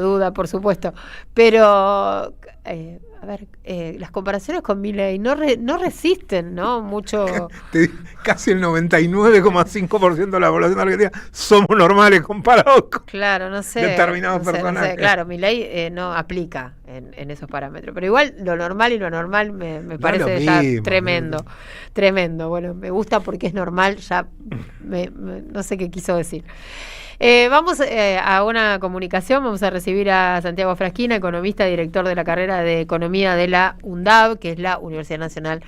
duda, por supuesto. Pero, a ver, las comparaciones con Milei no resisten, ¿no? Mucho. Casi el 99,5% de la población argentina somos normales comparados con Claro, no sé, determinados no sé, personajes. claro, Milei no aplica en esos parámetros, pero igual lo normal y lo anormal me parece ya tremendo, tremendo. Bueno, me gusta porque es normal, ya no sé qué quiso decir. Vamos a una comunicación, vamos a recibir a Santiago Frasquina, economista, director de la carrera de Economía de la UNDAV, que es la Universidad Nacional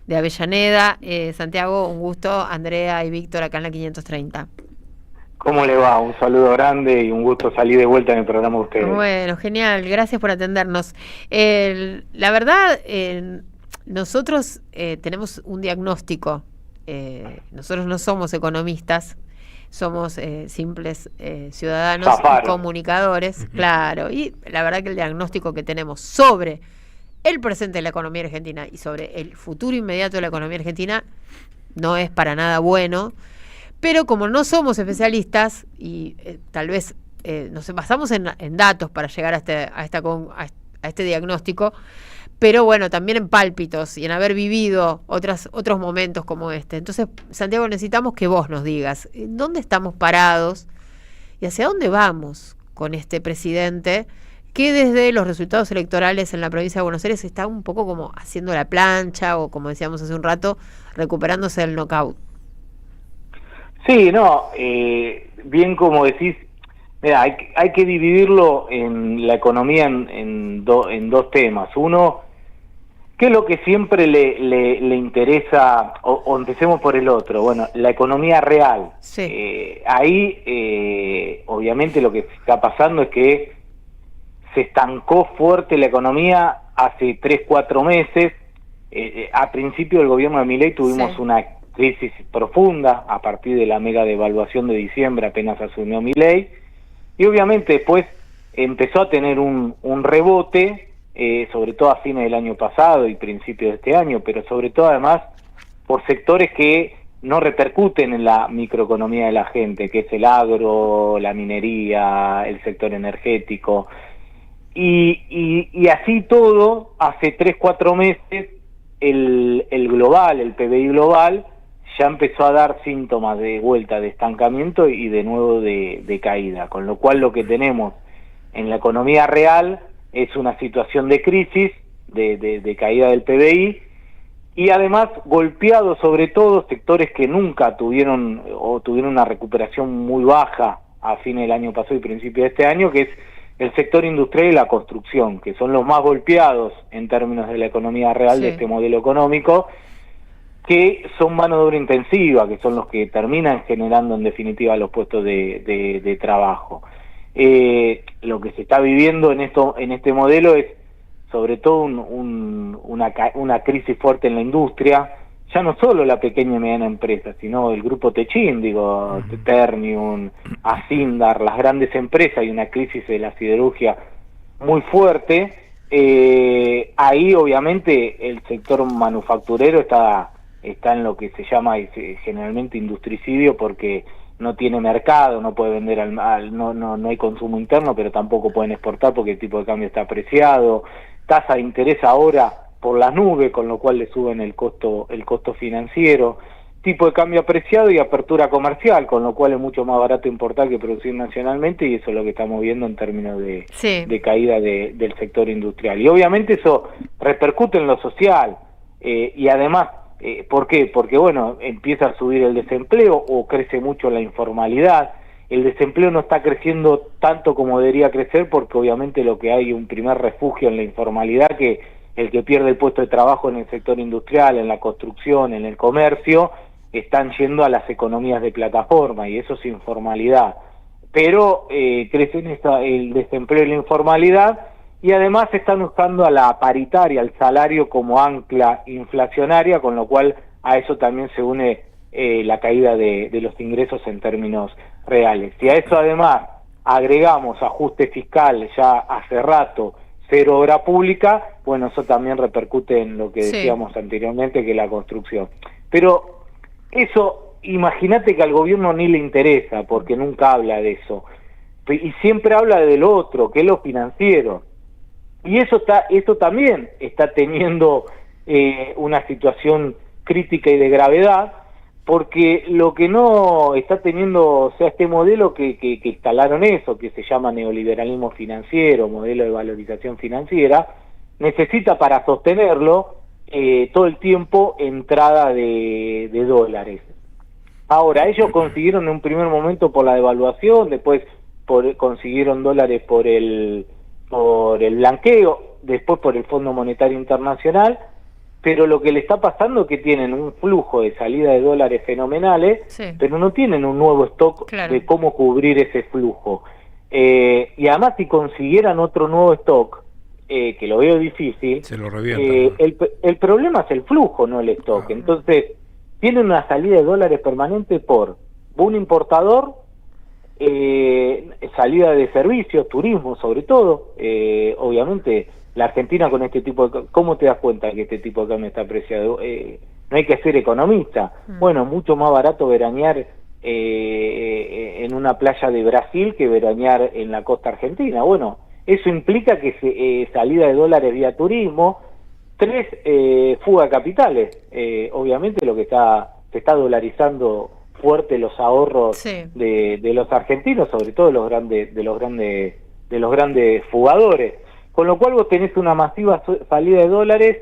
de Avellaneda. Santiago, un gusto. Andrea y Víctor acá en la 530. ¿Cómo le va? Un saludo grande y un gusto salir de vuelta en el programa de ustedes. Bueno, genial, gracias por atendernos. La verdad, nosotros tenemos un diagnóstico. Nosotros no somos economistas, somos simples ciudadanos y comunicadores, claro. Y la verdad que el diagnóstico que tenemos sobre el presente de la economía argentina y sobre el futuro inmediato de la economía argentina no es para nada bueno. Pero como no somos especialistas y tal vez nos basamos en datos para llegar a este diagnóstico, pero bueno, también en pálpitos y en haber vivido otros momentos como este. Entonces, Santiago, necesitamos que vos nos digas dónde estamos parados y hacia dónde vamos con este presidente que desde los resultados electorales en la provincia de Buenos Aires está un poco como haciendo la plancha o, como decíamos hace un rato, recuperándose del knockout. Sí, no, bien como decís, mira, hay que dividirlo en la economía en dos temas. Uno, ¿qué es lo que siempre le interesa? O empecemos por el otro. Bueno, la economía real. Sí. Ahí, obviamente, lo que está pasando es que se estancó fuerte la economía hace 3-4 meses. A principio del gobierno de Milei tuvimos una crisis profunda a partir de la mega devaluación de diciembre, apenas asumió Milei, y obviamente después empezó a tener un rebote, sobre todo a fines del año pasado y principios de este año, pero sobre todo además por sectores que no repercuten en la microeconomía de la gente, que es el agro, la minería, el sector energético, y así todo, hace 3-4 meses el global, el PBI global, ya empezó a dar síntomas de vuelta, de estancamiento y de nuevo de caída, con lo cual lo que tenemos en la economía real es una situación de crisis, de caída del PBI, y además golpeado sobre todo sectores que nunca tuvieron una recuperación muy baja a fines del año pasado y principio de este año, que es el sector industrial y la construcción, que son los más golpeados en términos de la economía real de este modelo económico, que son mano de obra intensiva, que son los que terminan generando en definitiva los puestos de trabajo. Lo que se está viviendo en este modelo es sobre todo una crisis fuerte en la industria, ya no solo la pequeña y mediana empresa, sino el grupo Techin, Ternium, Asindar, las grandes empresas, y una crisis de la siderurgia muy fuerte. Ahí obviamente el sector manufacturero está en lo que se llama generalmente industricidio, porque no tiene mercado, no puede vender no hay consumo interno, pero tampoco pueden exportar porque el tipo de cambio está apreciado, tasa de interés ahora por las nubes, con lo cual le suben el costo financiero, tipo de cambio apreciado y apertura comercial, con lo cual es mucho más barato importar que producir nacionalmente, y eso es lo que estamos viendo en términos de caída del sector industrial. Y obviamente eso repercute en lo social, y además, ¿por qué? Porque bueno, empieza a subir el desempleo o crece mucho la informalidad. El desempleo no está creciendo tanto como debería crecer, porque obviamente lo que hay un primer refugio en la informalidad, que el que pierde el puesto de trabajo en el sector industrial, en la construcción, en el comercio, están yendo a las economías de plataforma, y eso es informalidad. Pero crecen el desempleo y la informalidad, y además están usando a la paritaria, al salario, como ancla inflacionaria, con lo cual a eso también se une la caída de los ingresos en términos reales. Si a eso además agregamos ajuste fiscal ya hace rato, cero obra pública, bueno, eso también repercute en lo que decíamos anteriormente, que es la construcción. Pero eso, imagínate que al gobierno ni le interesa, porque nunca habla de eso. y siempre habla del otro, que es lo financiero. Y eso también está teniendo una situación crítica y de gravedad, porque lo que no está teniendo, o sea, este modelo que instalaron eso, que se llama neoliberalismo financiero, modelo de valorización financiera, necesita para sostenerlo todo el tiempo entrada de dólares. Ahora, ellos consiguieron en un primer momento por la devaluación, después consiguieron dólares por el blanqueo, después por el Fondo Monetario Internacional, pero lo que le está pasando es que tienen un flujo de salida de dólares fenomenales, sí, pero no tienen un nuevo stock, claro, de cómo cubrir ese flujo. Y además, si consiguieran otro nuevo stock, que lo veo difícil, se lo revientan, el problema es el flujo, no el stock. Entonces, tienen una salida de dólares permanente por un importador, salida de servicios, turismo sobre todo, obviamente. La Argentina con este tipo de... ¿Cómo te das cuenta que este tipo de cambio está apreciado? No hay que ser economista. Bueno, mucho más barato veranear en una playa de Brasil que veranear en la costa argentina. Bueno, eso implica que salida de dólares vía turismo. 3, fuga de capitales. Obviamente lo que se está dolarizando fuerte los ahorros, sí, de los argentinos, sobre todo de los grandes fugadores. Con lo cual vos tenés una masiva salida de dólares,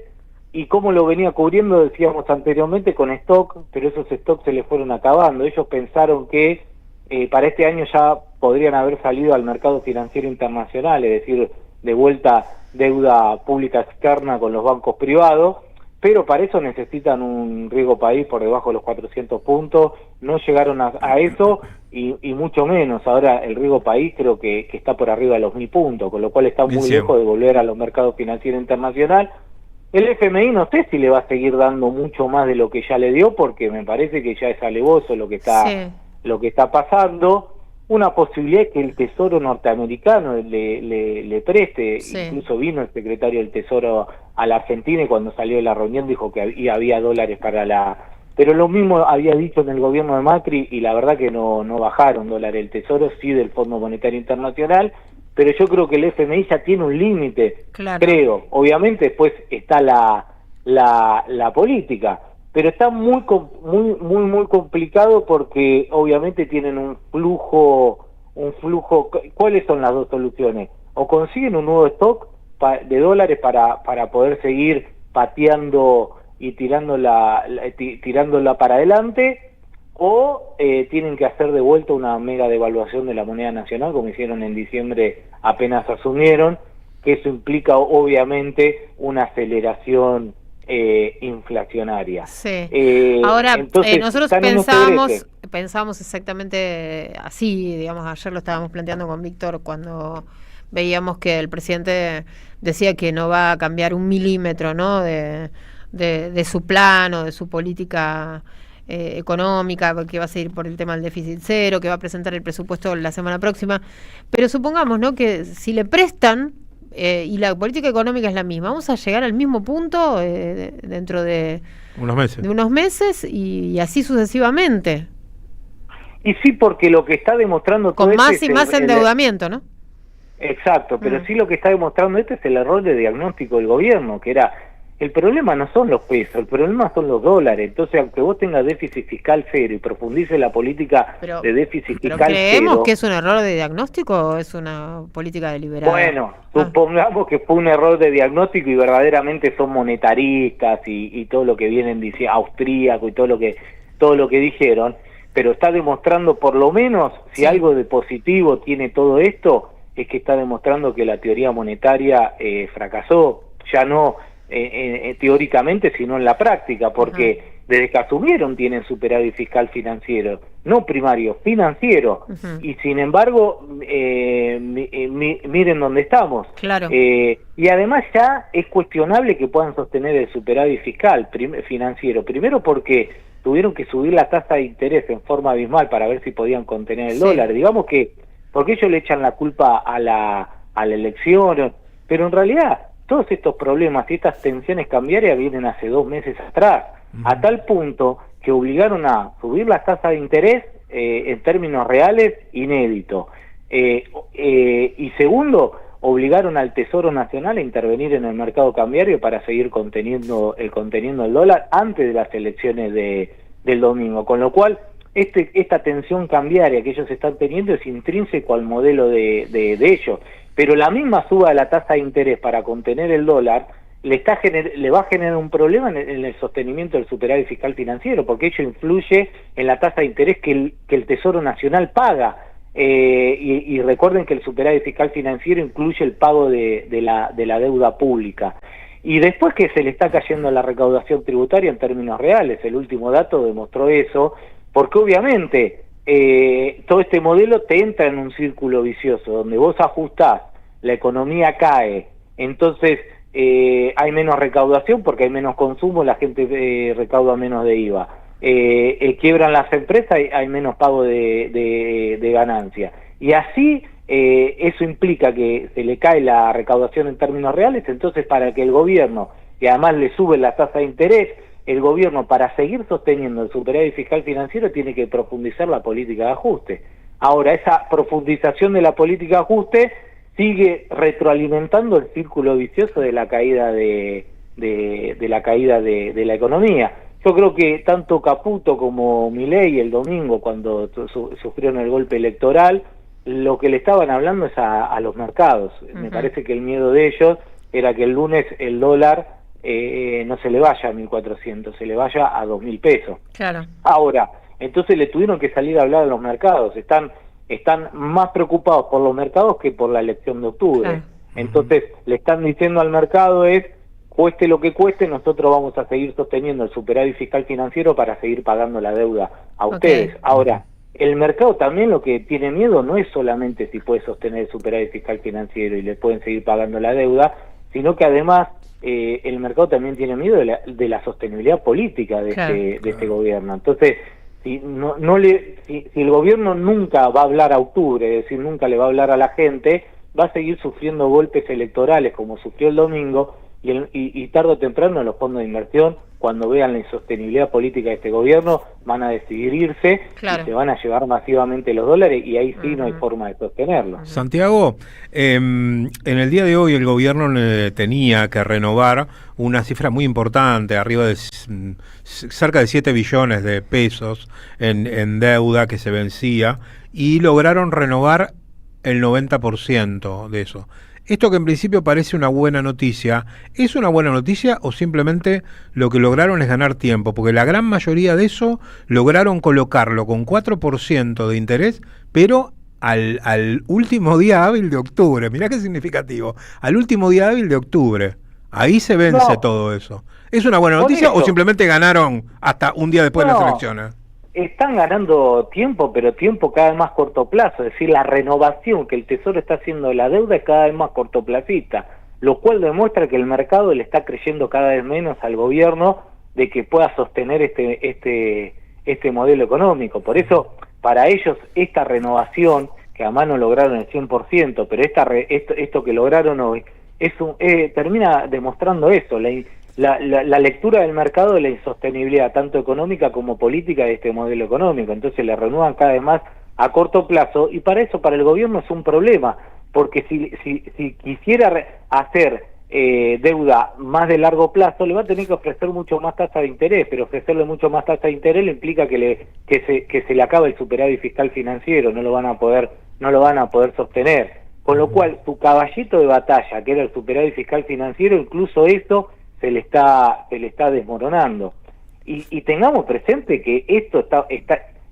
y como lo venía cubriendo, decíamos anteriormente, con stock, pero esos stocks se les fueron acabando. Ellos pensaron que para este año ya podrían haber salido al mercado financiero internacional, es decir, de vuelta deuda pública externa con los bancos privados, pero para eso necesitan un riesgo país por debajo de los 400 puntos, no llegaron a eso, y mucho menos. Ahora el riesgo país creo que está por arriba de los 1000 puntos, con lo cual está muy lejos de volver a los mercados financieros internacionales. El FMI no sé si le va a seguir dando mucho más de lo que ya le dio, porque me parece que ya es alevoso lo que está pasando. Una posibilidad es que el Tesoro norteamericano le preste, sí, incluso vino el secretario del Tesoro a la Argentina, y cuando salió de la reunión dijo que había dólares pero lo mismo había dicho en el gobierno de Macri, y la verdad que no bajaron dólares el Tesoro, sí del Fondo Monetario Internacional, pero yo creo que el FMI ya tiene un límite, claro, creo. Obviamente después está la política, pero está muy complicado, porque obviamente tienen un flujo. ¿Cuáles son las dos soluciones? O consiguen un nuevo stock de dólares para poder seguir pateando y tirándola para adelante, o tienen que hacer de vuelta una mega devaluación de la moneda nacional, como hicieron en diciembre apenas asumieron, que eso implica obviamente una aceleración inflacionaria. Sí. Ahora, nosotros pensamos exactamente así, digamos, ayer lo estábamos planteando con Víctor cuando veíamos que el presidente decía que no va a cambiar un milímetro, ¿no?, de su plan o de su política económica, que va a seguir por el tema del déficit cero, que va a presentar el presupuesto la semana próxima. Pero supongamos, ¿no?, que si le prestan y la política económica es la misma, vamos a llegar al mismo punto dentro de unos meses y así sucesivamente. Y sí, porque lo que está demostrando todo con más y más endeudamiento, ¿no? Exacto, pero sí lo que está demostrando es el error de diagnóstico del gobierno, que era, el problema no son los pesos, el problema son los dólares. Entonces, aunque vos tengas déficit fiscal cero y profundices la política de déficit fiscal cero... ¿Creemos que es un error de diagnóstico o es una política deliberada? Bueno, supongamos que fue un error de diagnóstico y verdaderamente son monetaristas y todo lo que vienen diciendo, austríaco y todo lo que dijeron, pero está demostrando, por lo menos, si algo de positivo tiene todo esto, es que está demostrando que la teoría monetaria fracasó, ya no teóricamente, sino en la práctica, porque desde que asumieron tienen superávit fiscal financiero, no primario, financiero, y sin embargo, miren dónde estamos. Claro. Y además ya es cuestionable que puedan sostener el superávit fiscal financiero, primero porque tuvieron que subir la tasa de interés en forma abismal para ver si podían contener el dólar, digamos que, porque ellos le echan la culpa a la elección, pero en realidad todos estos problemas y estas tensiones cambiarias vienen hace 2 meses atrás, a tal punto que obligaron a subir las tasas de interés en términos reales inédito. Y segundo, obligaron al Tesoro Nacional a intervenir en el mercado cambiario para seguir conteniendo el dólar antes de las elecciones del domingo, con lo cual esta tensión cambiaria que ellos están teniendo es intrínseco al modelo de ellos, pero la misma suba de la tasa de interés para contener el dólar le va a generar un problema en el sostenimiento del superávit fiscal financiero, porque ello influye en la tasa de interés que el Tesoro Nacional paga. Y recuerden que el superávit fiscal financiero incluye el pago de la deuda pública. Y después que se le está cayendo la recaudación tributaria en términos reales, el último dato demostró eso, porque obviamente todo este modelo te entra en un círculo vicioso, donde vos ajustás, la economía cae, entonces hay menos recaudación porque hay menos consumo, la gente recauda menos de IVA. Quiebran las empresas, hay menos pago de ganancia. Y así eso implica que se le cae la recaudación en términos reales, entonces para que el gobierno, y además le sube la tasa de interés, el gobierno para seguir sosteniendo el superávit fiscal financiero tiene que profundizar la política de ajuste. Ahora, esa profundización de la política de ajuste sigue retroalimentando el círculo vicioso de la caída de la economía. Yo creo que tanto Caputo como Milei el domingo, cuando sufrieron el golpe electoral, lo que le estaban hablando es a los mercados. Me parece que el miedo de ellos era que el lunes el dólar no se le vaya a 1.400, se le vaya a 2.000 pesos. Claro. Ahora, entonces le tuvieron que salir a hablar a los mercados. Están más preocupados por los mercados que por la elección de octubre. Claro. Entonces le están diciendo al mercado cueste lo que cueste, nosotros vamos a seguir sosteniendo el superávit fiscal financiero para seguir pagando la deuda a ustedes. Ahora, el mercado también lo que tiene miedo no es solamente si puede sostener el superávit fiscal financiero y le pueden seguir pagando la deuda, sino que además el mercado también tiene miedo de la sostenibilidad política de este gobierno. Entonces, si el gobierno nunca va a hablar a octubre, es decir, nunca le va a hablar a la gente, va a seguir sufriendo golpes electorales como sufrió el domingo, y tarde o temprano los fondos de inversión, cuando vean la insostenibilidad política de este gobierno, van a decidir irse y se van a llevar masivamente los dólares, y ahí sí no hay forma de sostenerlo. Santiago, en el día de hoy el gobierno tenía que renovar una cifra muy importante, arriba de cerca de 7 billones de pesos en deuda que se vencía, y lograron renovar el 90% de eso. Esto que en principio parece una buena noticia, ¿es una buena noticia o simplemente lo que lograron es ganar tiempo? Porque la gran mayoría de eso lograron colocarlo con 4% de interés, pero al último día hábil de octubre. Mirá qué significativo. Al último día hábil de octubre. Ahí se vence todo eso. ¿Es una buena noticia o simplemente ganaron hasta un día después de las elecciones? Están ganando tiempo, pero tiempo cada vez más corto plazo, es decir, la renovación que el Tesoro está haciendo de la deuda es cada vez más cortoplacista, lo cual demuestra que el mercado le está creyendo cada vez menos al gobierno de que pueda sostener este modelo económico. Por eso, para ellos, esta renovación, que además no lograron el 100%, pero esto que lograron hoy, termina demostrando eso, la lectura del mercado de la insostenibilidad, tanto económica como política, de este modelo económico. Entonces le renuevan cada vez más a corto plazo, y para el gobierno es un problema, porque si quisiera hacer deuda más de largo plazo, le va a tener que ofrecer mucho más tasa de interés, pero ofrecerle mucho más tasa de interés le implica que se le acaba el superávit fiscal financiero, no lo van a poder sostener. Con lo cual, su caballito de batalla, que era el superávit fiscal financiero, incluso eso se le está desmoronando. Y tengamos presente que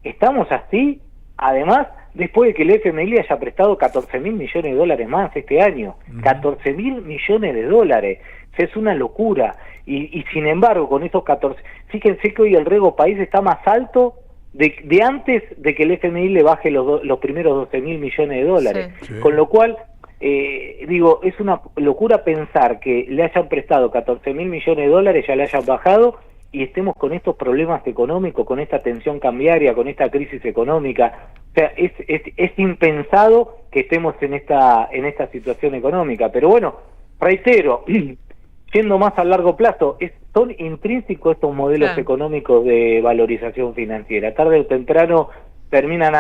estamos así, además, después de que el FMI le haya prestado 14.000 millones de dólares más este año. 14.000 millones de dólares. Es una locura. Y sin embargo, con esos 14... Fíjense que hoy el Rego País está más alto de antes de que el FMI le baje los primeros 12.000 millones de dólares. Sí. Con lo cual... es una locura pensar que le hayan prestado 14.000 millones de dólares, ya le hayan bajado, y estemos con estos problemas económicos, con esta tensión cambiaria, con esta crisis económica. O sea, es impensado que estemos en esta situación económica. Pero bueno, reitero, yendo más a largo plazo, son intrínsecos estos modelos económicos de valorización financiera. Tarde o temprano terminan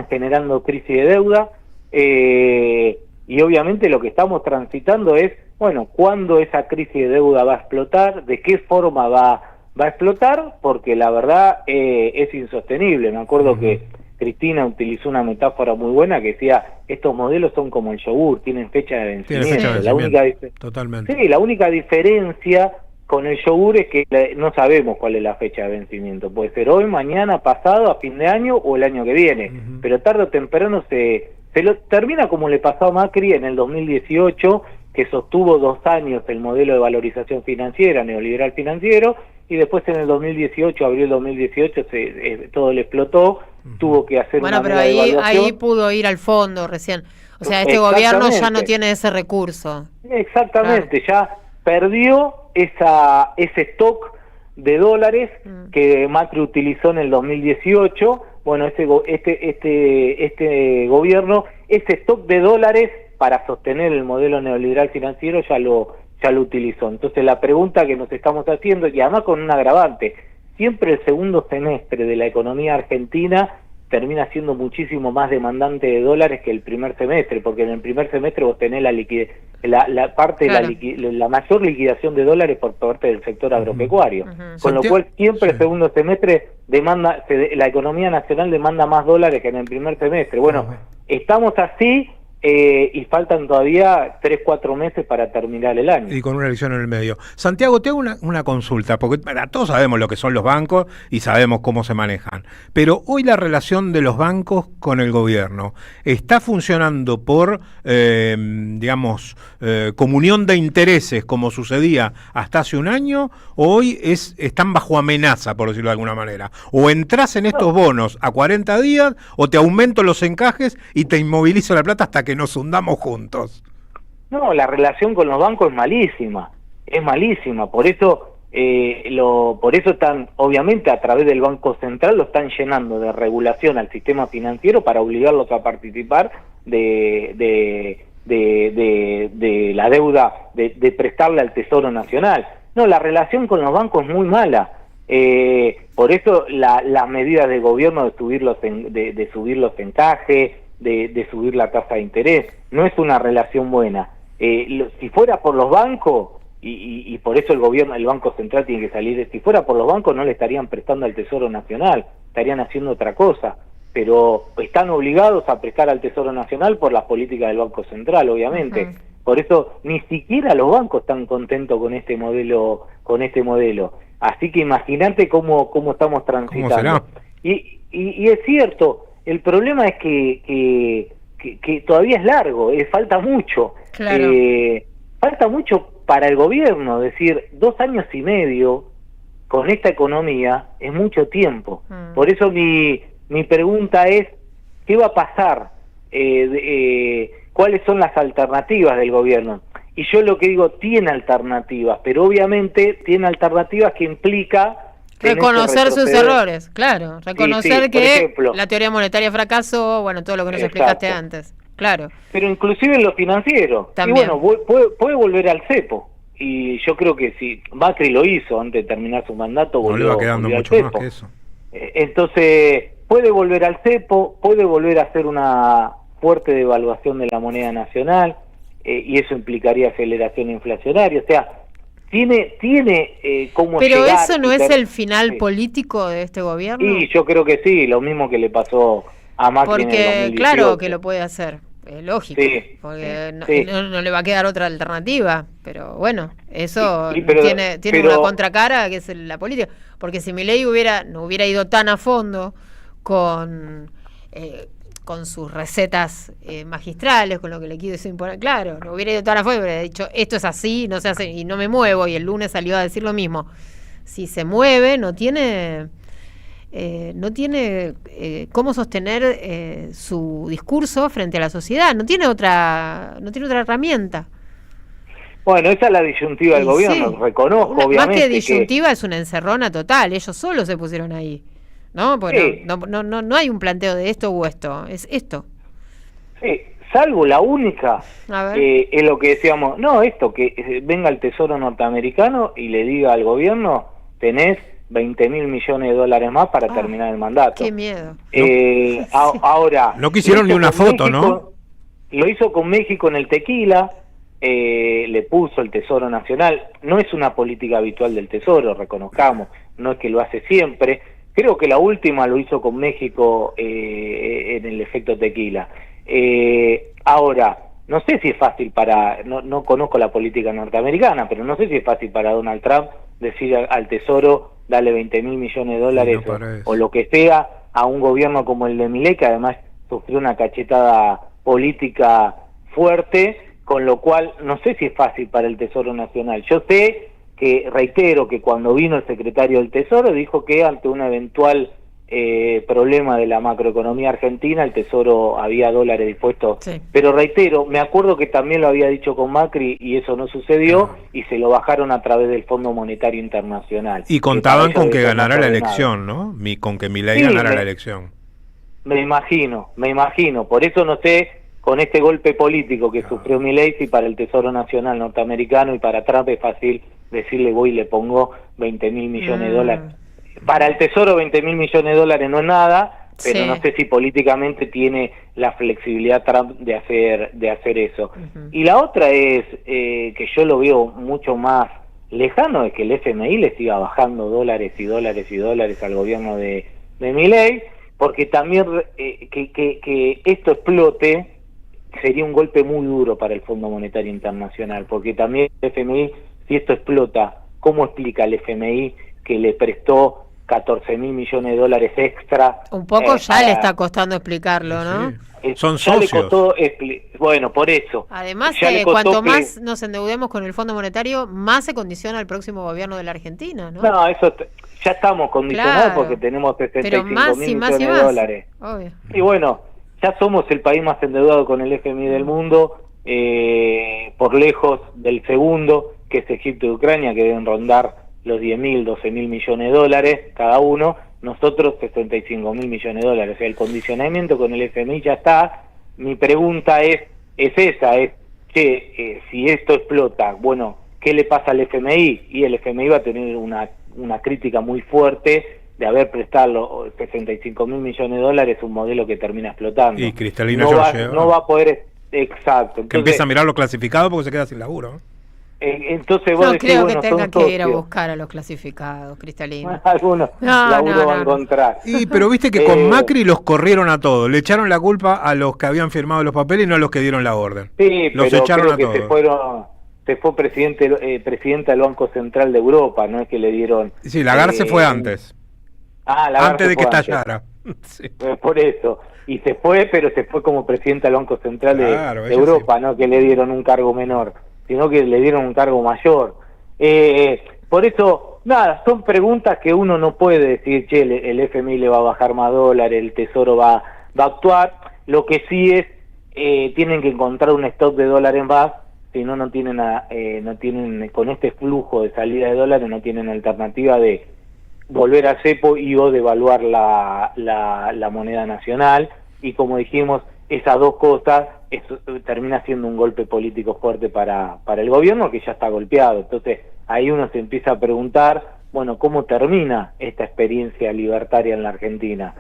generando crisis de deuda. y obviamente lo que estamos transitando es, bueno, ¿cuándo esa crisis de deuda va a explotar? ¿De qué forma va a explotar? Porque la verdad es insostenible. Me acuerdo que Cristina utilizó una metáfora muy buena que decía, estos modelos son como el yogur, tienen fecha de vencimiento. Tiene fecha de vencimiento, totalmente. Sí, la única diferencia con el yogur es que no sabemos cuál es la fecha de vencimiento. Puede ser hoy, mañana, pasado, a fin de año o el año que viene. Pero tarde o temprano se lo termina como le pasó a Macri en el 2018, que sostuvo 2 años el modelo de valorización financiera, neoliberal financiero, y después en el 2018, abril 2018, todo le explotó, tuvo que hacer una pero nueva evaluación. ahí pudo ir al fondo recién. O sea, este gobierno ya no tiene ese recurso. Exactamente, ya perdió ese stock de dólares que Macri utilizó en el 2018. Bueno, este gobierno, ese stock de dólares para sostener el modelo neoliberal financiero ya lo utilizó. Entonces la pregunta que nos estamos haciendo, y además con un agravante, siempre el segundo semestre de la economía argentina termina siendo muchísimo más demandante de dólares que el primer semestre, porque en el primer semestre vos tenés la mayor liquidación de dólares por parte del sector agropecuario, con lo cual siempre el segundo semestre la economía nacional demanda más dólares que en el primer semestre. Bueno, estamos así. Y faltan todavía 3-4 meses para terminar el año. Y con una elección en el medio. Santiago, te hago una consulta, porque todos sabemos lo que son los bancos y sabemos cómo se manejan. Pero hoy la relación de los bancos con el gobierno, ¿está funcionando por, comunión de intereses como sucedía hasta hace un año? ¿O hoy están bajo amenaza, por decirlo de alguna manera? ¿O entras en estos bonos a 40 días o te aumento los encajes y te inmovilizo la plata hasta que nos hundamos juntos? No, la relación con los bancos es malísima, por eso están, obviamente a través del Banco Central lo están llenando de regulación al sistema financiero para obligarlos a participar de la deuda, de prestarle al Tesoro Nacional. No, la relación con los bancos es muy mala. Por eso las medidas del gobierno de subir los encajes, de subir la tasa de interés, no es una relación buena. Si fuera por los bancos, y por eso el Banco Central tiene que salir, si fuera por los bancos no le estarían prestando al Tesoro Nacional, estarían haciendo otra cosa, pero están obligados a prestar al Tesoro Nacional por las políticas del Banco Central, obviamente. Por eso ni siquiera los bancos están contentos con este modelo. Así que imagínate cómo estamos transitando. ¿Cómo será? Y es cierto, el problema es que todavía es largo, falta mucho. Claro. Falta mucho para el gobierno, es decir, 2 años y medio con esta economía es mucho tiempo. Por eso mi pregunta es, ¿qué va a pasar? ¿Cuáles son las alternativas del gobierno? Y yo lo que digo, tiene alternativas, pero obviamente tiene alternativas que implica reconocer sus errores, claro, reconocer que la teoría monetaria fracasó, bueno, todo lo que nos explicaste antes, claro. Pero inclusive en lo financiero, también. Y bueno, puede volver al cepo, y yo creo que si Macri lo hizo antes de terminar su mandato, no le va quedando mucho más que eso. Entonces, puede volver al cepo, puede volver a hacer una fuerte devaluación de la moneda nacional, y eso implicaría aceleración inflacionaria, o sea, tiene cómo pero llegar. Pero eso no es el final político de este gobierno. Sí, yo creo que sí, lo mismo que le pasó a Macri en el 2018. Claro que lo puede hacer, es lógico, porque no le va a quedar otra alternativa, pero bueno, eso tiene una contracara que es la política, porque si Milei no hubiera ido tan a fondo con sus recetas magistrales, con lo que le quiso imponer, claro, no hubiera ido tan a fondo, hubiera dicho, esto es así, no se hace, y no me muevo, y el lunes salió a decir lo mismo. Si se mueve, no tiene cómo sostener su discurso frente a la sociedad, no tiene otra herramienta. Bueno, esa es la disyuntiva del gobierno, reconozco, obviamente. Más que disyuntiva, es una encerrona total, ellos solos se pusieron ahí. ¿No? Porque no hay un planteo de esto u esto, es esto. Sí, salvo la única, es lo que decíamos, que venga el Tesoro norteamericano y le diga al gobierno, tenés 20.000 millones de dólares más para terminar el mandato. Qué miedo. Ahora... No quisieron ni una foto, México, Lo hizo con México en el tequila, le puso el Tesoro Nacional. No es una política habitual del Tesoro, reconozcamos, no es que lo hace siempre. Creo que la última lo hizo con México en el efecto tequila. Ahora, no sé si es fácil no conozco la política norteamericana, pero no sé si es fácil para Donald Trump decir al Tesoro, dale 20.000 millones de dólares o lo que sea a un gobierno como el de Milei, que además sufrió una cachetada política fuerte, con lo cual no sé si es fácil para el Tesoro Nacional. Yo sé que, reitero, que cuando vino el secretario del Tesoro dijo que ante un eventual problema de la macroeconomía argentina, el Tesoro había dólares dispuestos, sí. Pero reitero, me acuerdo que también lo había dicho con Macri y eso no sucedió, y se lo bajaron a través del Fondo Monetario Internacional. Y contaban con que ganara la elección, ¿no? Con que Milei ganara la elección. Me imagino, por eso no sé, con este golpe político que sufrió Milei, si para el Tesoro Nacional norteamericano y para Trump es fácil decirle voy y le pongo 20.000 millones de dólares. Para el Tesoro 20.000 millones de dólares no es nada, pero no sé si políticamente tiene la flexibilidad Trump de hacer eso. Y la otra es que yo lo veo mucho más lejano, es que el FMI le siga bajando dólares y dólares y dólares al gobierno de Milei, porque también que esto explote sería un golpe muy duro para el Fondo Monetario Internacional, porque también el FMI, si esto explota, ¿cómo explica el FMI que le prestó 14.000 millones de dólares extra? Un poco ya le está costando explicarlo, ¿no? Sí. Son socios. Bueno, por eso. Además, cuanto más nos endeudemos con el Fondo Monetario, más se condiciona el próximo gobierno de la Argentina, ¿no? No, eso ya estamos condicionados, porque tenemos 65.000 millones de dólares. Obvio. Y bueno, ya somos el país más endeudado con el FMI del mundo, por lejos del segundo, que es Egipto y Ucrania, que deben rondar los 10.000, 12.000 millones de dólares cada uno. Nosotros 65.000 millones de dólares. O sea, el condicionamiento con el FMI ya está. Mi pregunta es esa, que si esto explota, bueno, ¿qué le pasa al FMI? Y el FMI va a tener una crítica muy fuerte de haber prestado 65.000 millones de dólares, un modelo que termina explotando. Y Cristalina no va a poder, exacto. Entonces, que empieza a mirar lo clasificado porque se queda sin laburo, ¿no? Entonces vos decís, creo que tenga que ir a buscar a los clasificados, Cristalina. Algunos laburo va a encontrar. Pero viste que con Macri los corrieron a todos, le echaron la culpa a los que habían firmado los papeles y no a los que dieron la orden. Sí, los pero echaron creo a que todos. se fue presidenta del Banco Central de Europa, no es que le dieron... Sí, Lagarde se fue antes. Lagarde antes de que estallara. Sí. Por eso. Y se fue, pero se fue como presidenta del Banco Central de Europa, sí. No que le dieron un cargo menor, sino que le dieron un cargo mayor. Por eso, nada, son preguntas que uno no puede decir, che, el FMI le va a bajar más dólares, el Tesoro va a actuar. Lo que sí es, tienen que encontrar un stock de dólares más, si no, no tienen, con este flujo de salida de dólares, no tienen alternativa de volver al cepo y o devaluar la moneda nacional. Y como dijimos, esas dos cosas, eso termina siendo un golpe político fuerte para el gobierno, que ya está golpeado. Entonces ahí uno se empieza a preguntar, bueno, ¿cómo termina esta experiencia libertaria en la Argentina?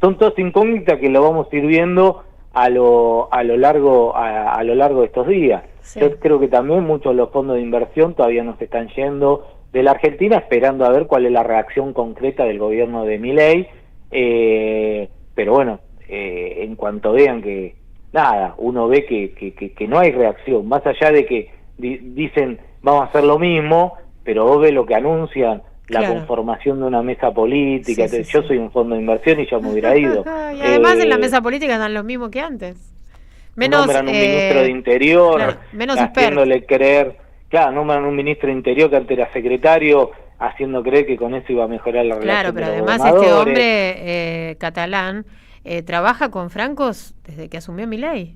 Son todas incógnitas que lo vamos a ir viendo a lo largo de estos días. Sí. Yo creo que también muchos de los fondos de inversión todavía no se están yendo de la Argentina, esperando a ver cuál es la reacción concreta del gobierno de Milei, pero bueno, en cuanto vean que nada, uno ve que no hay reacción, más allá de que dicen vamos a hacer lo mismo, pero vos ves lo que anuncian, la conformación de una mesa política. Yo soy un fondo de inversión y ya me hubiera ido. Y además en la mesa política están los mismos que antes, menos nombran un ministro de Interior, menos haciéndole creer, nombran un ministro de Interior que antes era secretario, haciendo creer que con eso iba a mejorar la relación. Pero además este hombre catalán trabaja con francos desde que asumió Milei.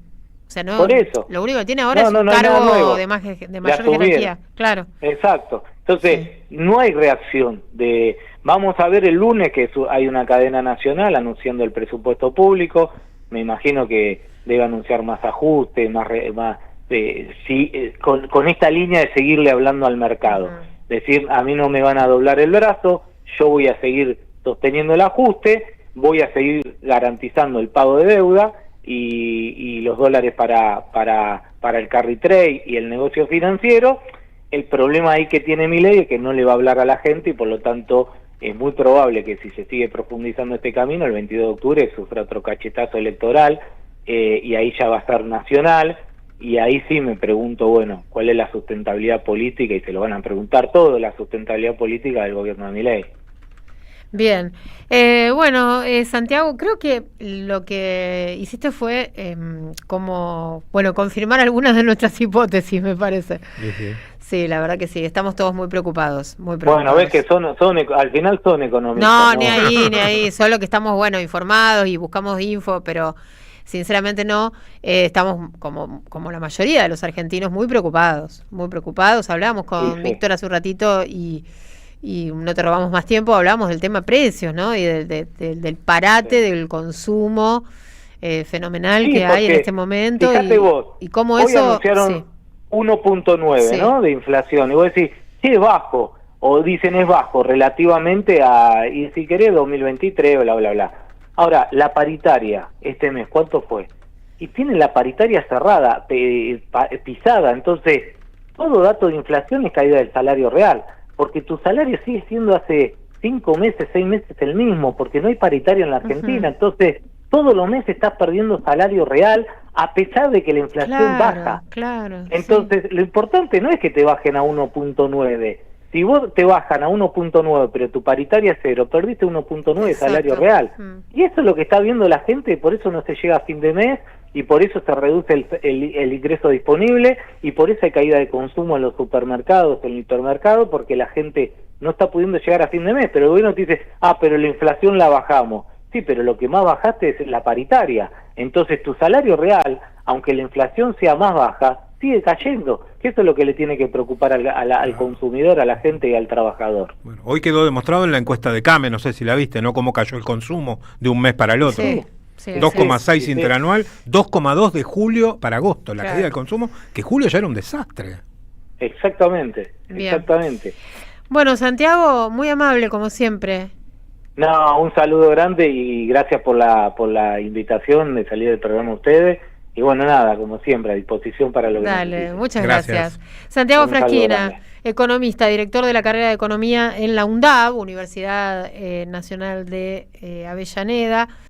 O sea, no, por eso. Lo único que tiene ahora es un cargo de mayor jerarquía. Claro. Exacto. Entonces, no hay reacción de... Vamos a ver el lunes que hay una cadena nacional anunciando el presupuesto público. Me imagino que debe anunciar más ajustes, con esta línea de seguirle hablando al mercado. Decir, a mí no me van a doblar el brazo, yo voy a seguir sosteniendo el ajuste, voy a seguir garantizando el pago de deuda, y los dólares para el carry trade y el negocio financiero. El problema ahí que tiene Milei es que no le va a hablar a la gente y por lo tanto es muy probable que si se sigue profundizando este camino, el 22 de octubre sufra otro cachetazo electoral y ahí ya va a ser nacional. Y ahí sí me pregunto, bueno, ¿cuál es la sustentabilidad política? Y se lo van a preguntar todo, la sustentabilidad política del gobierno de Milei. Bien. Bueno, Santiago, creo que lo que hiciste fue como, bueno, confirmar algunas de nuestras hipótesis, me parece. Sí. Sí, la verdad que sí, estamos todos muy preocupados, muy preocupados. Bueno, ves que al final son economistas. No, ni ahí, solo que estamos, bueno, informados y buscamos info, pero sinceramente no, estamos como la mayoría de los argentinos muy preocupados, hablamos con Sí. Víctor hace un ratito y no te robamos más tiempo, hablamos del tema precios, ¿no? Y del parate del consumo fenomenal Sí, que hay en porque, este momento fíjate vos, y cómo hoy eso... anunciaron Sí. 1.9, Sí. ¿no? De inflación. Y vos decís, sí, es bajo. O dicen es bajo relativamente a, y si querés, 2023, bla, bla, bla. Ahora, la paritaria, este mes, ¿cuánto fue? Y tienen la paritaria cerrada, pisada. Entonces, todo dato de inflación es caída del salario real. Porque tu salario sigue siendo hace 5 meses, 6 meses el mismo, porque no hay paritaria en la Argentina. Uh-huh. Entonces, todos los meses estás perdiendo salario real a pesar de que la inflación baja. Claro. Entonces, lo importante no es que te bajen a 1.9. Si vos te bajan a 1.9, pero tu paritaria es 0, perdiste 1.9 salario real. Y eso es lo que está viendo la gente, por eso no se llega a fin de mes, y por eso se reduce el ingreso disponible, y por eso hay caída de consumo en los supermercados, en el hipermercado, porque la gente no está pudiendo llegar a fin de mes. Pero el gobierno te dice, pero la inflación la bajamos. Sí, pero lo que más bajaste es la paritaria. Entonces tu salario real, aunque la inflación sea más baja, sigue cayendo. Que eso es lo que le tiene que preocupar al consumidor, a la gente y al trabajador. Bueno, hoy quedó demostrado en la encuesta de CAME, no sé si la viste, ¿no? Cómo cayó el consumo de un mes para el otro. Sí. 2,6 interanual, 2,2 de julio para agosto, la Claro. caída del consumo, que julio ya era un desastre. Exactamente, Bien. exactamente. Bueno, Santiago, muy amable como siempre. No, un saludo grande y gracias por la invitación de salir del programa a ustedes. Y bueno, nada, como siempre, a disposición para lo que Dale, necesiten. muchas Gracias. gracias. Santiago Un saludo Frasquina, grande. economista, director de la carrera de Economía en la UNDAB, Universidad Nacional de Avellaneda.